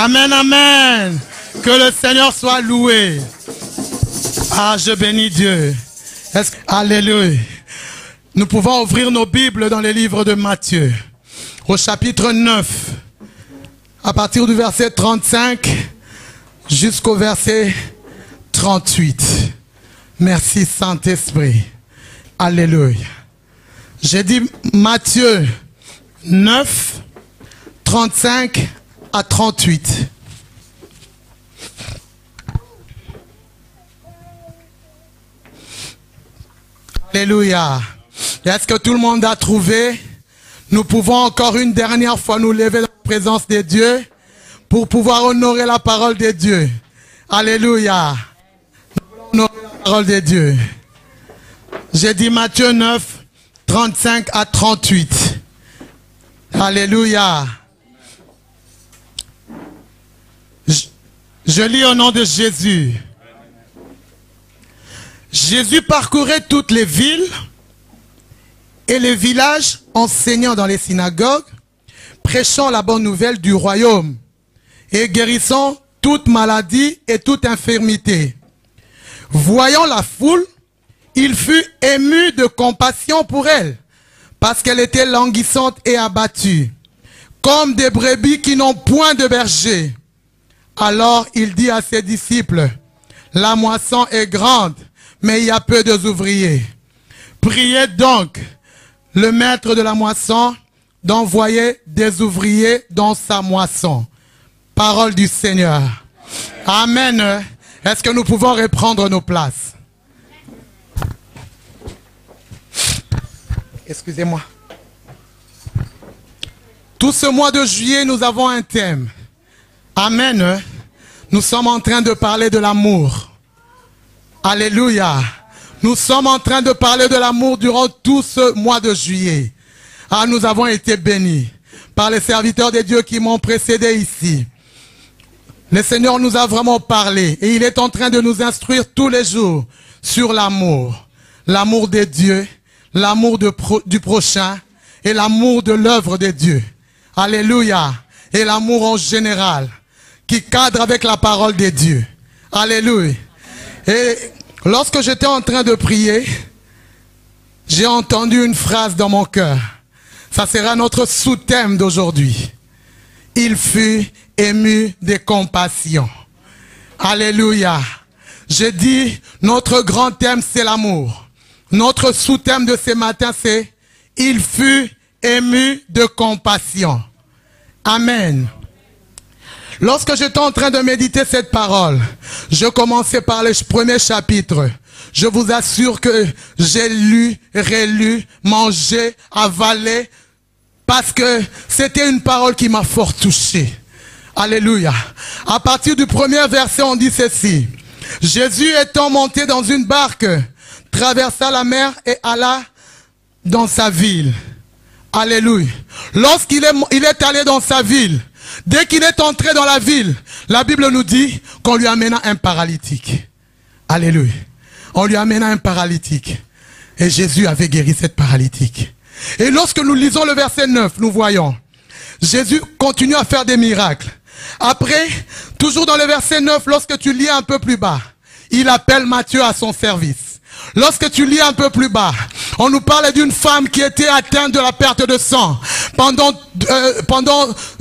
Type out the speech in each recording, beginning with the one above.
Amen, amen. Que le Seigneur soit loué. Ah, je bénis Dieu. Alléluia. Nous pouvons ouvrir nos Bibles dans les livres de Matthieu, au chapitre 9, à partir du verset 35 jusqu'au verset 38. Merci Saint-Esprit. Alléluia. J'ai dit Matthieu 9, 35 à 38. Alléluia. Est-ce que tout le monde a trouvé? Nous pouvons encore une dernière fois nous lever dans la présence de Dieu pour pouvoir honorer la parole de Dieu. Alléluia. Nous voulons honorer la parole de Dieu. J'ai dit Matthieu 9, 35 à 38. Alléluia. Je lis au nom de Jésus. Jésus parcourait toutes les villes et les villages, enseignant dans les synagogues, prêchant la bonne nouvelle du royaume et guérissant toute maladie et toute infirmité. Voyant la foule, il fut ému de compassion pour elle, parce qu'elle était languissante et abattue, comme des brebis qui n'ont point de berger. Alors il dit à ses disciples, « La moisson est grande, mais il y a peu d'ouvriers. Priez donc le maître de la moisson d'envoyer des ouvriers dans sa moisson. » Parole du Seigneur. Amen. Est-ce que nous pouvons reprendre nos places? Excusez-moi. Tout ce mois de juillet, nous avons un thème. Amen. Nous sommes en train de parler de l'amour. Alléluia. Nous sommes en train de parler de l'amour durant tout ce mois de juillet. Ah, nous avons été bénis par les serviteurs de Dieu qui m'ont précédé ici. Le Seigneur nous a vraiment parlé et il est en train de nous instruire tous les jours sur l'amour. L'amour de Dieu, l'amour du prochain et l'amour de l'œuvre de Dieu. Alléluia. Et l'amour en général qui cadre avec la parole de Dieu. Alléluia. Et lorsque j'étais en train de prier, j'ai entendu une phrase dans mon cœur. Ça sera notre sous-thème d'aujourd'hui. Il fut ému de compassion. Alléluia. J'ai dit, notre grand thème, c'est l'amour. Notre sous-thème de ce matin, c'est « Il fut ému de compassion ». Amen. Lorsque j'étais en train de méditer cette parole, je commençais par le premier chapitre. Je vous assure que j'ai lu, relu, mangé, avalé, parce que c'était une parole qui m'a fort touché. Alléluia. À partir du premier verset, on dit ceci. Jésus étant monté dans une barque, traversa la mer et alla dans sa ville. Alléluia. Lorsqu'il est allé dans sa ville, dès qu'il est entré dans la ville, la Bible nous dit qu'on lui amena un paralytique. Alléluia. On lui amena un paralytique. Et Jésus avait guéri cette paralytique. Et lorsque nous lisons le verset 9, nous voyons, Jésus continue à faire des miracles. Après, toujours dans le verset 9, lorsque tu lis un peu plus bas, il appelle Matthieu à son service. Lorsque tu lis un peu plus bas, on nous parle d'une femme qui était atteinte de la perte de sang pendant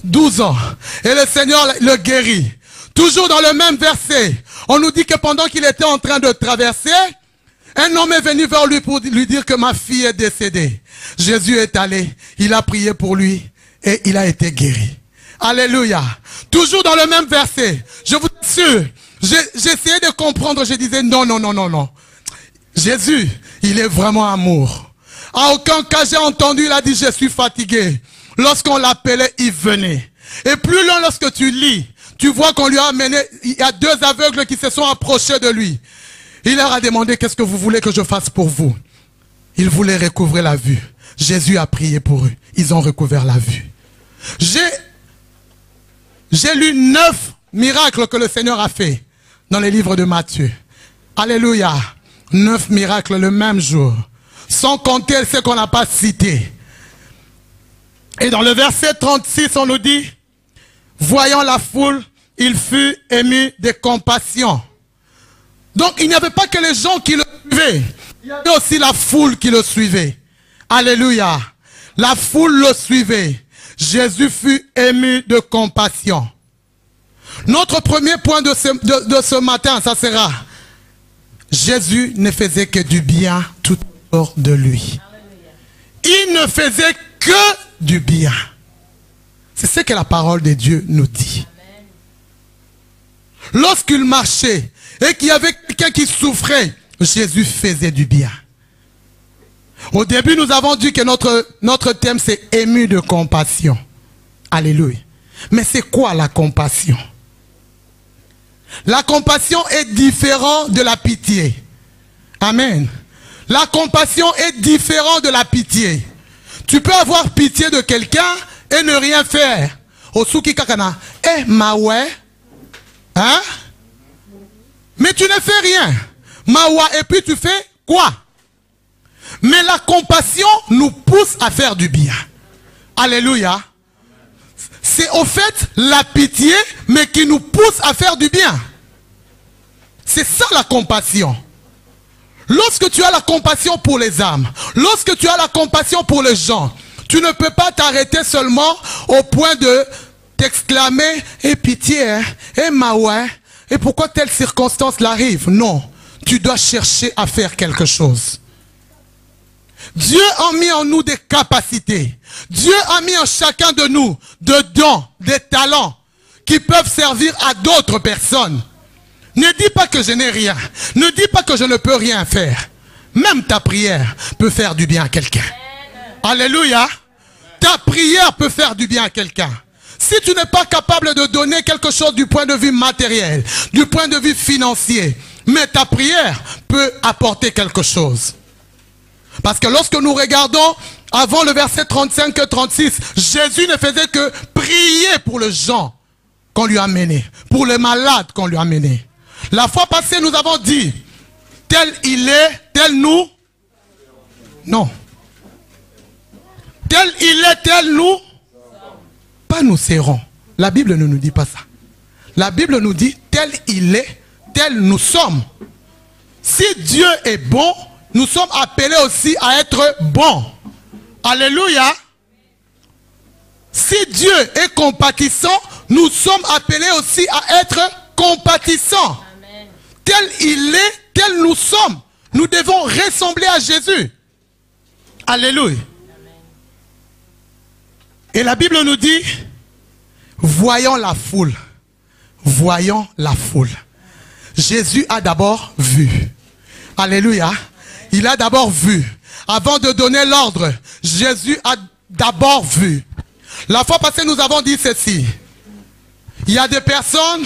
12 ans. Et le Seigneur le guérit. Toujours dans le même verset, on nous dit que pendant qu'il était en train de traverser, un homme est venu vers lui pour lui dire que ma fille est décédée. Jésus est allé, il a prié pour lui et il a été guéri. Alléluia. Toujours dans le même verset, je vous assure, j'essayais de comprendre, je disais non. Jésus, il est vraiment amour. À aucun cas j'ai entendu, il a dit je suis fatigué. Lorsqu'on l'appelait, il venait. Et plus loin, lorsque tu lis, tu vois qu'on lui a amené, il y a 2 aveugles qui se sont approchés de lui. Il leur a demandé qu'est-ce que vous voulez que je fasse pour vous. Ils voulaient recouvrer la vue. Jésus a prié pour eux. Ils ont recouvert la vue. J'ai lu 9 miracles que le Seigneur a fait dans les livres de Matthieu. Alléluia. 9 miracles le même jour. Sans compter ce qu'on n'a pas cité. Et dans le verset 36, on nous dit, voyant la foule, il fut ému de compassion. Donc il n'y avait pas que les gens qui le suivaient, il y avait aussi la foule qui le suivait. Alléluia. La foule le suivait. Jésus fut ému de compassion. Notre premier point de ce matin, ça sera: Jésus ne faisait que du bien tout autour de lui. Il ne faisait que du bien. C'est ce que la parole de Dieu nous dit. Lorsqu'il marchait et qu'il y avait quelqu'un qui souffrait, Jésus faisait du bien. Au début, nous avons dit que notre thème, c'est ému de compassion. Alléluia. Mais c'est quoi la compassion? La compassion est différente de la pitié. Amen. La compassion est différente de la pitié. Tu peux avoir pitié de quelqu'un et ne rien faire. Osuki kakana. Eh, mawe. Hein? Mais tu ne fais rien. Mawa, et puis tu fais quoi? Mais la compassion nous pousse à faire du bien. Alléluia. C'est au fait la pitié, mais qui nous pousse à faire du bien. C'est ça la compassion. Lorsque tu as la compassion pour les âmes, lorsque tu as la compassion pour les gens, tu ne peux pas t'arrêter seulement au point de t'exclamer « Eh pitié, hein, eh maouais, et pourquoi telle circonstance l'arrive ?» Non, tu dois chercher à faire quelque chose. Dieu a mis en nous des capacités. Dieu a mis en chacun de nous des dons, des talents qui peuvent servir à d'autres personnes. Ne dis pas que je n'ai rien. Ne dis pas que je ne peux rien faire. Même ta prière peut faire du bien à quelqu'un. Alléluia. Ta prière peut faire du bien à quelqu'un. Si tu n'es pas capable de donner quelque chose du point de vue matériel, du point de vue financier, mais ta prière peut apporter quelque chose. Parce que lorsque nous regardons avant le verset 35 et 36, Jésus ne faisait que prier pour les gens qu'on lui a amenés, pour les malades qu'on lui a amenés. La fois passée, nous avons dit, tel il est, tel nous. Non. Tel il est, tel nous. Pas nous serons. La Bible ne nous dit pas ça. La Bible nous dit, tel il est, tel nous sommes. Si Dieu est bon, nous sommes appelés aussi à être bons. Alléluia. Si Dieu est compatissant, nous sommes appelés aussi à être compatissants. Amen. Tel il est, tel nous sommes. Nous devons ressembler à Jésus. Alléluia. Amen. Et la Bible nous dit, voyons la foule. Voyons la foule. Jésus a d'abord vu. Alléluia. Il a d'abord vu. Avant de donner l'ordre, Jésus a d'abord vu. La fois passée, nous avons dit ceci. Il y a des personnes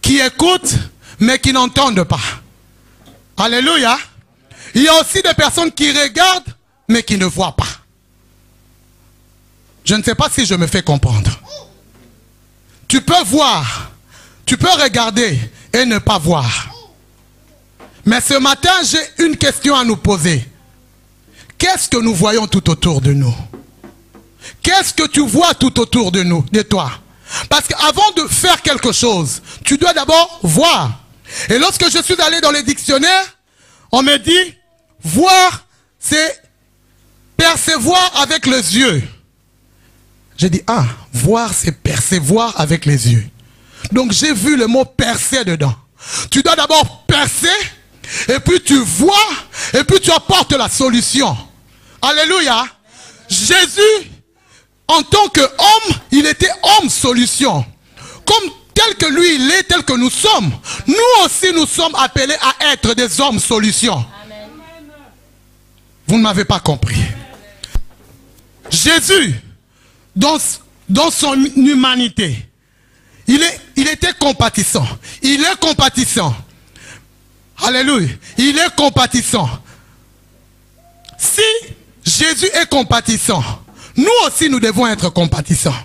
qui écoutent, mais qui n'entendent pas. Alléluia. Il y a aussi des personnes qui regardent, mais qui ne voient pas. Je ne sais pas si je me fais comprendre. Tu peux voir, tu peux regarder et ne pas voir. Mais ce matin, j'ai une question à nous poser. Qu'est-ce que nous voyons tout autour de nous? Qu'est-ce que tu vois tout autour de nous, de toi? Parce qu'avant de faire quelque chose, tu dois d'abord voir. Et lorsque je suis allé dans les dictionnaires, on me dit, voir, c'est percevoir avec les yeux. J'ai dit, ah, voir, c'est percevoir avec les yeux. Donc j'ai vu le mot percer dedans. Tu dois d'abord percer, et puis tu vois, et puis tu apportes la solution. Alléluia. Jésus, en tant qu'homme, il était homme solution. Comme tel que lui il est, tel que nous sommes, nous aussi nous sommes appelés à être des hommes solutions. Amen. Vous ne m'avez pas compris. Jésus, dans son humanité, il était compatissant. Il est compatissant. Alléluia. Il est compatissant. Si Jésus est compatissant, nous aussi nous devons être compatissants.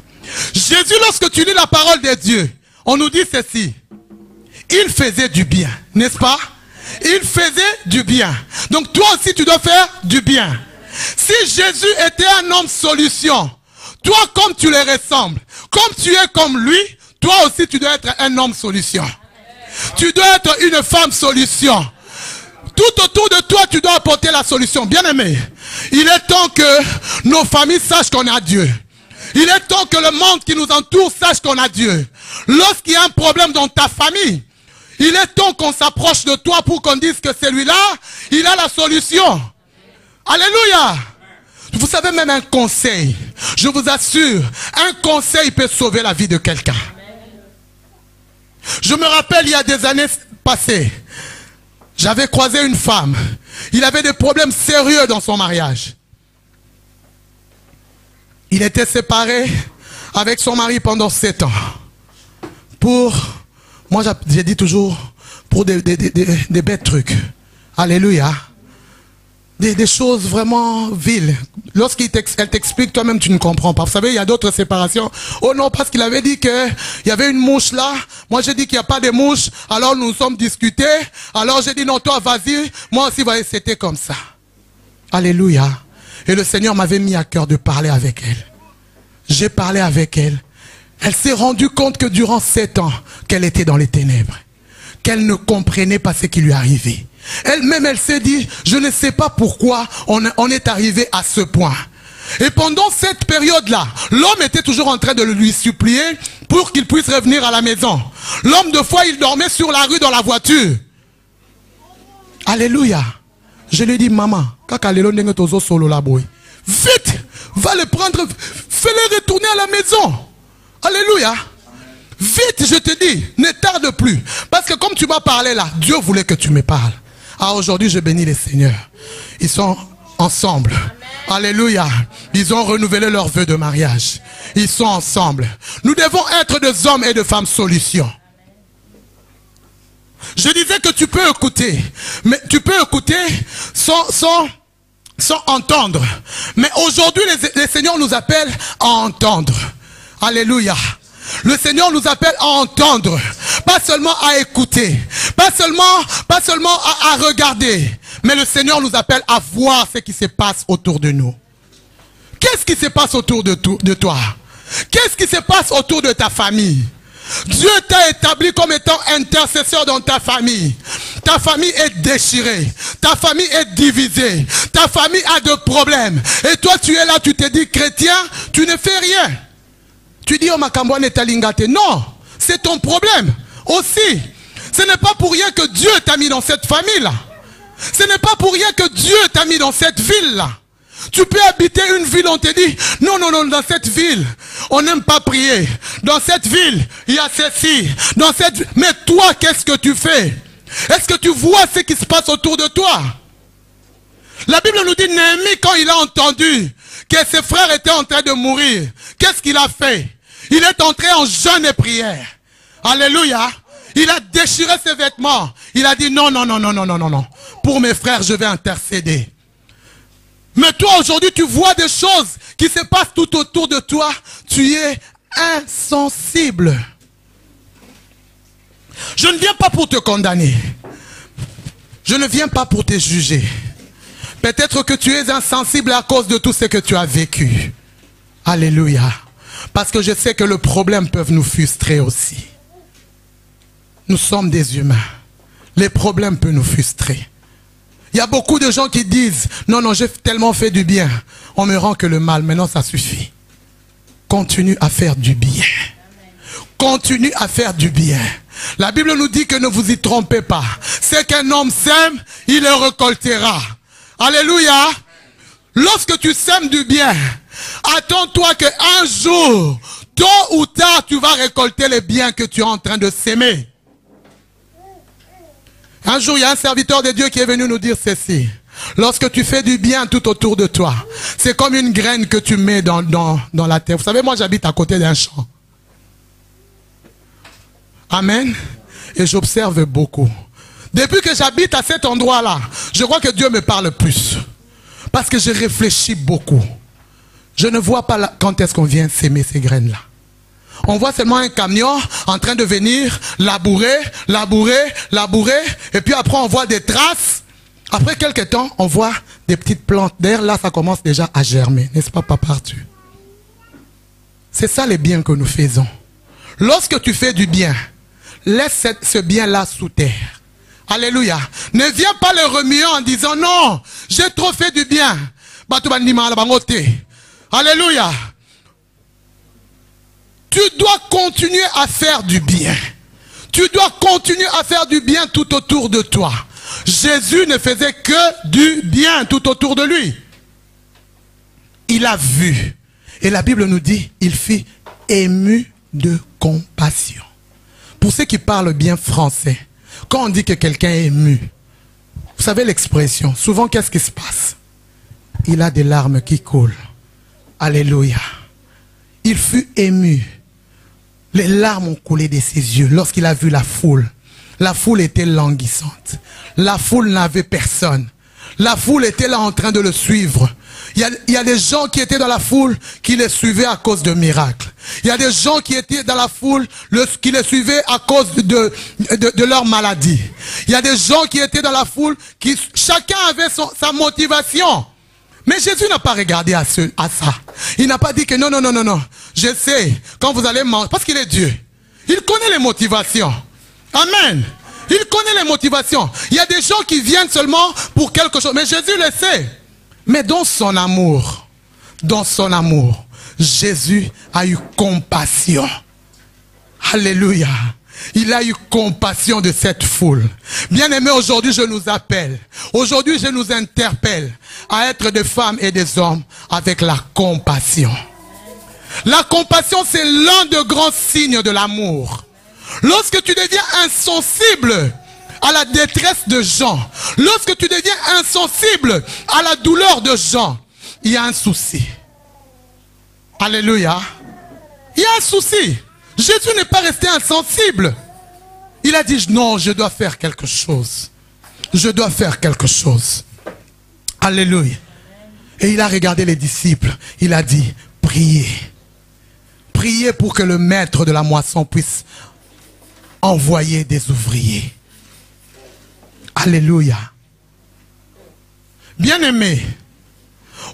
Jésus, lorsque tu lis la parole de Dieu, on nous dit ceci. Il faisait du bien, n'est-ce pas? Il faisait du bien. Donc toi aussi tu dois faire du bien. Si Jésus était un homme solution, Toi, comme tu les ressembles, comme tu es comme lui, toi aussi tu dois être un homme solution. Tu dois être une femme solution. Tout autour de toi, tu dois apporter la solution. Bien-aimé, il est temps que nos familles sachent qu'on a Dieu. Il est temps que le monde qui nous entoure sache qu'on a Dieu. Lorsqu'il y a un problème dans ta famille, il est temps qu'on s'approche de toi pour qu'on dise que celui-là, il a la solution. Alléluia. Vous savez, même un conseil, je vous assure, un conseil peut sauver la vie de quelqu'un. Je me rappelle, il y a des années passées, j'avais croisé une femme. Il avait des problèmes sérieux dans son mariage. Il était séparé avec son mari pendant 7 ans. Moi j'ai dit toujours, pour des bêtes trucs. Alléluia. Des choses vraiment viles. Lorsqu'elle t'explique, toi-même tu ne comprends pas. Vous savez, il y a d'autres séparations. Oh non, parce qu'il avait dit qu'il y avait une mouche là. Moi j'ai dit qu'il n'y a pas de mouche. Alors nous nous sommes discutés. Alors j'ai dit non, toi vas-y. Moi aussi, voyez, c'était comme ça. Alléluia. Et le Seigneur m'avait mis à cœur de parler avec elle. J'ai parlé avec elle. Elle s'est rendue compte que durant 7 ans, qu'elle était dans les ténèbres. Qu'elle ne comprenait pas ce qui lui arrivait. Elle-même, elle s'est dit, je ne sais pas pourquoi on est arrivé à ce point. Et pendant cette période-là, l'homme était toujours en train de lui supplier pour qu'il puisse revenir à la maison. L'homme, de fois, il dormait sur la rue dans la voiture. Alléluia. Je lui ai dit, maman, vite, va le prendre, fais-le retourner à la maison. Alléluia. Vite, je te dis, ne tarde plus. Parce que comme tu m'as parlé là, Dieu voulait que tu me parles. Ah, aujourd'hui, je bénis les seigneurs. Ils sont ensemble. Amen. Alléluia. Ils ont renouvelé leur vœu de mariage. Ils sont ensemble. Nous devons être des hommes et des femmes solutions. Je disais que tu peux écouter. Mais tu peux écouter sans entendre. Mais aujourd'hui, les seigneurs nous appellent à entendre. Alléluia. Le Seigneur nous appelle à entendre, pas seulement à écouter, pas seulement à regarder, mais le Seigneur nous appelle à voir ce qui se passe autour de nous. Qu'est-ce qui se passe autour de toi? Qu'est-ce qui se passe autour de ta famille? Dieu t'a établi comme étant intercesseur dans ta famille. Ta famille est déchirée, ta famille est divisée, ta famille a des problèmes. Et toi tu es là, tu te dis chrétien, tu ne fais rien. Tu dis, oh Makambouane est talingate. Non, c'est ton problème aussi. Ce n'est pas pour rien que Dieu t'a mis dans cette famille-là. Ce n'est pas pour rien que Dieu t'a mis dans cette ville-là. Tu peux habiter une ville, on te dit, non, non, non, dans cette ville, on n'aime pas prier. Dans cette ville, il y a ceci. Dans cette... Mais toi, qu'est-ce que tu fais? Est-ce que tu vois ce qui se passe autour de toi? La Bible nous dit, Néhémie, quand il a entendu que ses frères étaient en train de mourir, qu'est-ce qu'il a fait? Il est entré en jeûne et prière. Alléluia. Il a déchiré ses vêtements. Il a dit non, non, non, non, non, non, non, non. Pour mes frères, je vais intercéder. Mais toi, aujourd'hui, tu vois des choses qui se passent tout autour de toi. Tu es insensible. Je ne viens pas pour te condamner. Je ne viens pas pour te juger. Peut-être que tu es insensible à cause de tout ce que tu as vécu. Alléluia. Parce que je sais que le problème peut nous frustrer aussi. Nous sommes des humains. Les problèmes peuvent nous frustrer. Il y a beaucoup de gens qui disent, non, non, j'ai tellement fait du bien. On me rend que le mal. Maintenant, ça suffit. Continue à faire du bien. Continue à faire du bien. La Bible nous dit que ne vous y trompez pas. C'est qu'un homme sème, il le récoltera. Alléluia. Lorsque tu sèmes du bien, attends-toi qu'un jour, tôt ou tard, tu vas récolter les biens que tu es en train de s'aimer. Un jour, il y a un serviteur de Dieu qui est venu nous dire ceci. Lorsque tu fais du bien tout autour de toi, c'est comme une graine que tu mets dans la terre. Vous savez, moi j'habite à côté d'un champ. Amen. Et j'observe beaucoup. Depuis que j'habite à cet endroit-là, je crois que Dieu me parle plus. Parce que je réfléchis beaucoup. Je ne vois pas là, quand est-ce qu'on vient s'aimer ces graines-là. On voit seulement un camion en train de venir labourer, labourer, labourer. Et puis après on voit des traces. Après quelques temps, on voit des petites plantes. D'ailleurs là, ça commence déjà à germer. N'est-ce pas, papa Arthur? C'est ça les biens que nous faisons. Lorsque tu fais du bien, laisse ce bien-là sous terre. Alléluia. Ne viens pas le remuer en disant non, j'ai trop fait du bien. Alléluia. Tu dois continuer à faire du bien. Tu dois continuer à faire du bien tout autour de toi. Jésus ne faisait que du bien tout autour de lui. Il a vu. Et la Bible nous dit, il fut ému de compassion. Pour ceux qui parlent bien français, quand on dit que quelqu'un est ému, vous savez l'expression, souvent qu'est-ce qui se passe? Il a des larmes qui coulent. Alléluia. Il fut ému. Les larmes ont coulé de ses yeux lorsqu'il a vu la foule. La foule était languissante. La foule n'avait personne. La foule était là en train de le suivre. Il y a des gens qui étaient dans la foule qui les suivaient à cause de miracles. Il y a des gens qui étaient dans la foule qui les suivaient à cause de leur maladie. Il y a des gens qui étaient dans la foule qui chacun avait sa motivation. Mais Jésus n'a pas regardé à ça. Il n'a pas dit que non, non, non, non, non. Je sais, quand vous allez manger, parce qu'il est Dieu. Il connaît les motivations. Amen. Il connaît les motivations. Il y a des gens qui viennent seulement pour quelque chose. Mais Jésus le sait. Mais dans son amour, Jésus a eu compassion. Alléluia. Il a eu compassion de cette foule. Bien-aimés, aujourd'hui je nous appelle. Aujourd'hui je nous interpelle à être des femmes et des hommes avec la compassion. La compassion, c'est l'un des grands signes de l'amour. Lorsque tu deviens insensible à la détresse de gens, lorsque tu deviens insensible à la douleur de gens, il y a un souci. Alléluia. Il y a un souci. Jésus n'est pas resté insensible. Il a dit non, je dois faire quelque chose. Je dois faire quelque chose. Alléluia. Et il a regardé les disciples. Il a dit priez. Priez pour que le maître de la moisson puisse envoyer des ouvriers. Alléluia. Bien-aimés,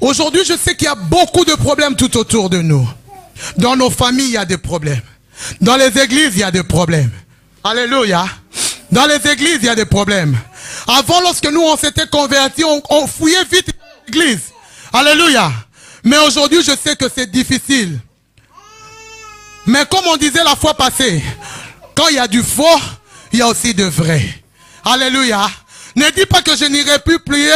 aujourd'hui je sais qu'il y a beaucoup de problèmes tout autour de nous. Dans nos familles, il y a des problèmes. Dans les églises, il y a des problèmes. Alléluia. Dans les églises, il y a des problèmes. Avant, lorsque nous, on s'était convertis, on fouillait vite l'église. Alléluia. Mais aujourd'hui, je sais que c'est difficile. Mais comme on disait la fois passée, quand il y a du faux, il y a aussi de vrai. Alléluia. Ne dis pas que je n'irai plus prier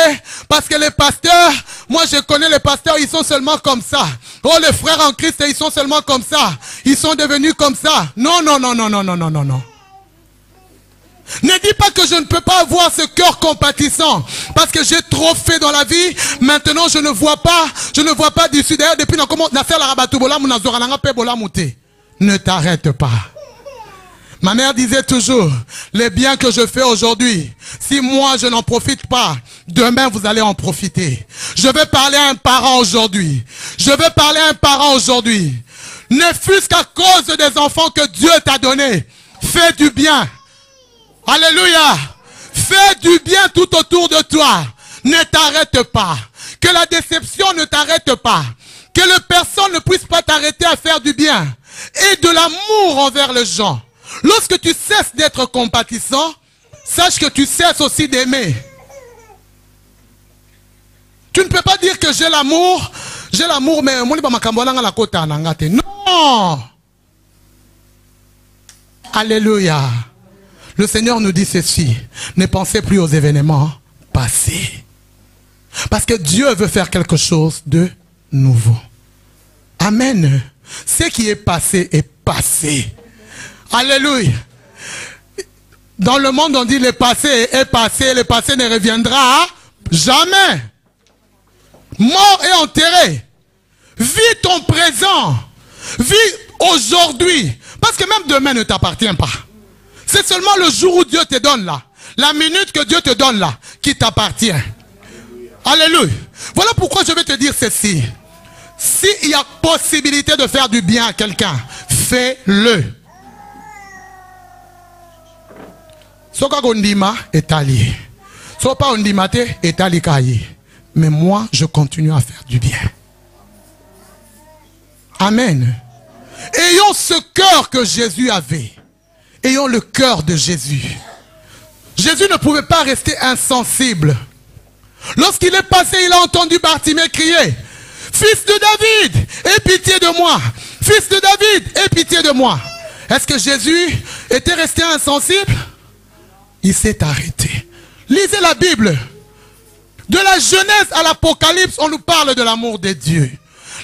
parce que les pasteurs, moi je connais les pasteurs, ils sont seulement comme ça. Oh, les frères en Christ, ils sont seulement comme ça. Ils sont devenus comme ça. Non, non, non, non, non, non, non, non, non. Ne dis pas que je ne peux pas avoir ce cœur compatissant parce que j'ai trop fait dans la vie. Maintenant, je ne vois pas d'issue. D'ailleurs, depuis ne t'arrête pas. Ma mère disait toujours, les biens que je fais aujourd'hui, si moi je n'en profite pas, demain vous allez en profiter. Je vais parler à un parent aujourd'hui. Je vais parler à un parent aujourd'hui. Ne fût-ce qu'à cause des enfants que Dieu t'a donnés. Fais du bien. Alléluia. Fais du bien tout autour de toi. Ne t'arrête pas. Que la déception ne t'arrête pas. Que le personne ne puisse pas t'arrêter à faire du bien. Et de l'amour envers les gens. Lorsque tu cesses d'être compatissant, sache que tu cesses aussi d'aimer. Tu ne peux pas dire que j'ai l'amour, mais non. Alléluia. Le Seigneur nous dit ceci, ne pensez plus aux événements passés. Parce que Dieu veut faire quelque chose de nouveau. Amen. Ce qui est passé est passé. Alléluia. Dans le monde, on dit le passé est passé, le passé ne reviendra jamais. Mort et enterré. Vis ton présent. Vis aujourd'hui. Parce que même demain ne t'appartient pas. C'est seulement le jour où Dieu te donne là. La minute que Dieu te donne là, qui t'appartient. Alléluia. Voilà pourquoi je vais te dire ceci. S'il y a possibilité de faire du bien à quelqu'un, fais-le. Soka gondima est allié. Sopa ondimate est allié. Mais moi, je continue à faire du bien. Amen. Ayons ce cœur que Jésus avait. Ayons le cœur de Jésus. Jésus ne pouvait pas rester insensible. Lorsqu'il est passé, il a entendu Bartimée crier, « Fils de David, aie pitié de moi! Fils de David, aie pitié de moi! » Est-ce que Jésus était resté insensible? Il s'est arrêté. Lisez la Bible. De la Genèse à l'Apocalypse, on nous parle de l'amour de Dieu.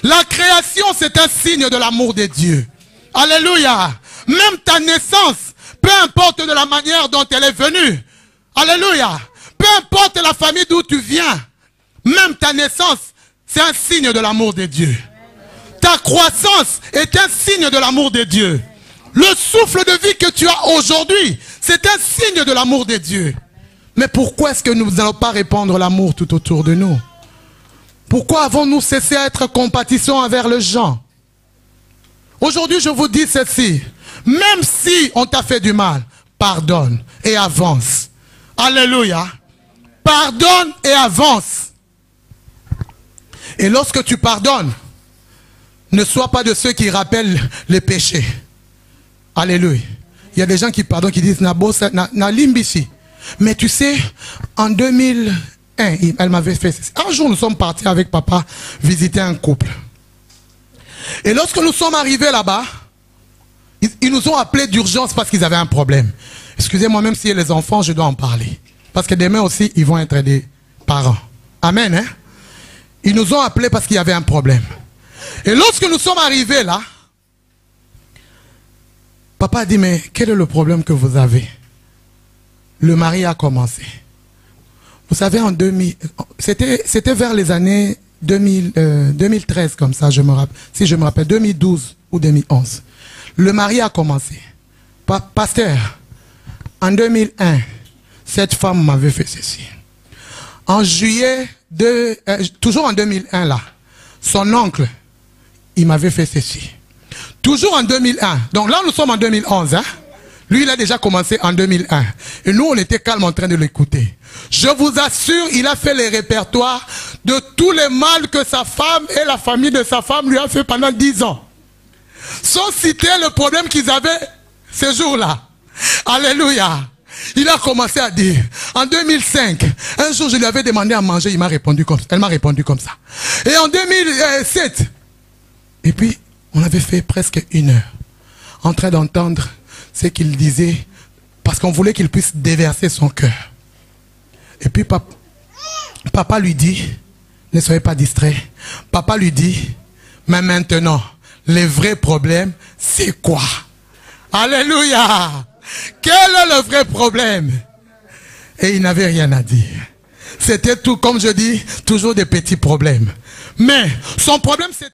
La création, c'est un signe de l'amour de Dieu. Alléluia. Même ta naissance, peu importe de la manière dont elle est venue. Alléluia. Peu importe la famille d'où tu viens. Même ta naissance, c'est un signe de l'amour de Dieu. Ta croissance est un signe de l'amour de Dieu. Le souffle de vie que tu as aujourd'hui, c'est un signe de l'amour de Dieu. Mais pourquoi est-ce que nous n'allons pas répandre l'amour tout autour de nous? Pourquoi avons-nous cessé à être compatissants envers les gens? Aujourd'hui, je vous dis ceci. Même si on t'a fait du mal, pardonne et avance. Alléluia. Pardonne et avance. Et lorsque tu pardonnes, ne sois pas de ceux qui rappellent les péchés. Alléluia. Il y a des gens qui pardonnent, qui disent na limbici. Mais tu sais, en 2001, elle m'avait fait ceci. Un jour, nous sommes partis avec papa visiter un couple. Et lorsque nous sommes arrivés là-bas, ils nous ont appelés d'urgence parce qu'ils avaient un problème. Excusez-moi, même si les enfants, je dois en parler. Parce que demain aussi, ils vont être des parents. Amen. Hein? Ils nous ont appelés parce qu'il y avait un problème. Et lorsque nous sommes arrivés là, papa a dit, mais quel est le problème que vous avez? Le mari a commencé. Vous savez, en 2000, c'était vers les années 2013 comme ça, je me rappelle, si je me rappelle, 2012 ou 2011. Le mari a commencé. Pasteur, en 2001, cette femme m'avait fait ceci. En juillet, toujours en 2001 là, son oncle, il m'avait fait ceci. Toujours en 2001. Donc là, nous sommes en 2011. Hein? Lui, il a déjà commencé en 2001. Et nous, on était calmes en train de l'écouter. Je vous assure, il a fait les répertoires de tous les mal que sa femme et la famille de sa femme lui a fait pendant 10 ans. Sans citer le problème qu'ils avaient ces jours-là. Alléluia. Il a commencé à dire, en 2005, un jour je lui avais demandé à manger, il m'a répondu comme ça. Elle m'a répondu comme ça. Et en 2007, et puis on avait fait presque 1 heure en train d'entendre ce qu'il disait, parce qu'on voulait qu'il puisse déverser son cœur. Et puis papa lui dit, ne soyez pas distrait. Papa lui dit, mais maintenant, les vrais problèmes, c'est quoi? Alléluia! Quel est le vrai problème? Et il n'avait rien à dire. C'était tout, comme je dis, toujours des petits problèmes. Mais son problème, c'était...